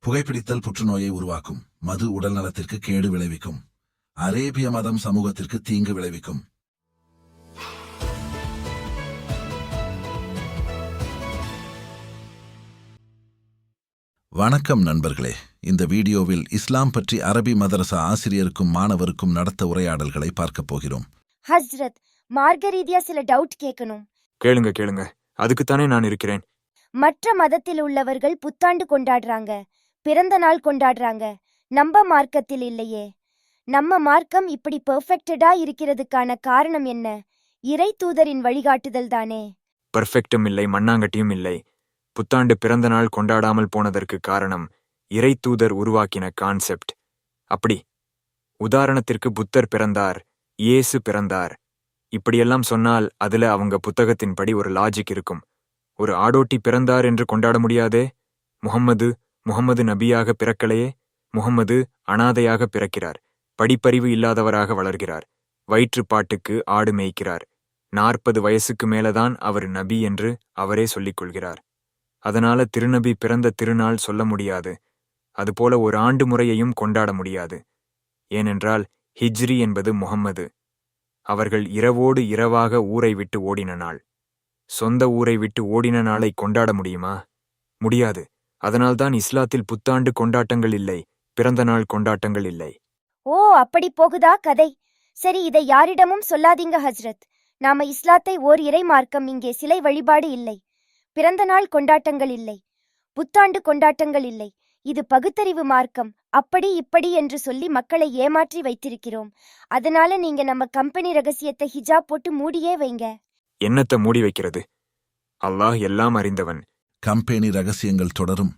புகைப்பிடித்தல் புற்றுநோயை உருவாக்கும். மது உடல் நலத்திற்கு கேடு விளைவிக்கும். அரேபிய மதம் சமூகத்திற்கு தீங்கு விளைவிக்கும். வணக்கம் நண்பர்களே. இந்த வீடியோவில் இஸ்லாம் பற்றி அரபி மதரசா ஆசிரியருக்கும் மாணவருக்கும் நடத்த உரையாடல்களை பார்க்கப் போகிறோம். ஹஸ்ரத், மார்க்க ரீதியா சில டவுட் கேட்கணும். கேளுங்க, அதுக்குத்தானே நான் இருக்கிறேன். மற்ற மதத்தில் உள்ளவர்கள் புத்தாண்டு கொண்டாடுறாங்க, பிறந்த நாள் கொண்டாடுறாங்க. நம்ம மார்க்கத்தில் இல்லையே. நம்ம மார்க்கம் இப்படி பெர்ஃபெக்டடா இருக்கிறதுக்கான காரணம் என்ன? இறை தூதரின் வழிகாட்டுதல் தானே. பெர்ஃபெக்டும் இல்லை, மண்ணாங்கட்டியும் இல்லை. புத்தாண்டு பிறந்த நாள் கொண்டாடாமல் போனதற்கு காரணம் இறை தூதர் உருவாக்கின கான்செப்ட். அப்படி உதாரணத்திற்கு புத்தர் பிறந்தார், இயேசு பிறந்தார், இப்படியெல்லாம் சொன்னால் அதுல அவங்க புத்தகத்தின்படி ஒரு லாஜிக் இருக்கும். ஒரு ஆடோட்டி பிறந்தார் என்று கொண்டாட முடியாதே. முகம்மது நபியாக பிறக்கலையே. முகம்மது அனாதையாக பிறக்கிறார், படிப்பறிவு இல்லாதவராக வளர்கிறார், வயிற்றுப்பாட்டுக்கு ஆடு மேய்க்கிறார், 40 வயசுக்கு மேலதான் அவர் நபி என்று அவரே சொல்லிக் கொள்கிறார். அதனால திருநபி பிறந்த திருநாள் சொல்ல முடியாது. அதுபோல ஒரு ஆண்டு முறையையும் கொண்டாட முடியாது. ஏனென்றால் ஹிஜ்ரி என்பது முகம்மது அவர்கள் இரவோடு இரவாக ஊரை விட்டு ஓடின நாள். சொந்த ஊரை விட்டு ஓடின நாளை கொண்டாட முடியுமா? முடியாது. அதனால்தான் இஸ்லாத்தில் புத்தாண்டு கொண்டாட்டங்கள் இல்லை, பிறந்த நாள் கொண்டாட்டங்கள் இல்லை. ஓ, அப்படி போகுதா கதை. சரி, இதை யாரிடமும் சொல்லாதீங்க ஹஸ்ரத். நாம இஸ்லாத்தை ஓர் இறை மார்க்கம். இங்கே சிலை வழிபாடு இல்லை, பிறந்த நாள் கொண்டாட்டங்கள் இல்லை, புத்தாண்டு கொண்டாட்டங்கள் இல்லை. இது பகுத்தறிவு மார்க்கம். அப்படி இப்படி என்று சொல்லி மக்களை ஏமாற்றி வைத்திருக்கிறோம். அதனால நீங்க நம்ம கம்பெனி ரகசியத்தை ஹிஜாப் போட்டு மூடியே வைங்க. என்னத்த மூடி வைக்கிறது? அல்லாஹ் எல்லாம் அறிந்தவன். கம்பெனி ரகசியங்கள் தொடரும்.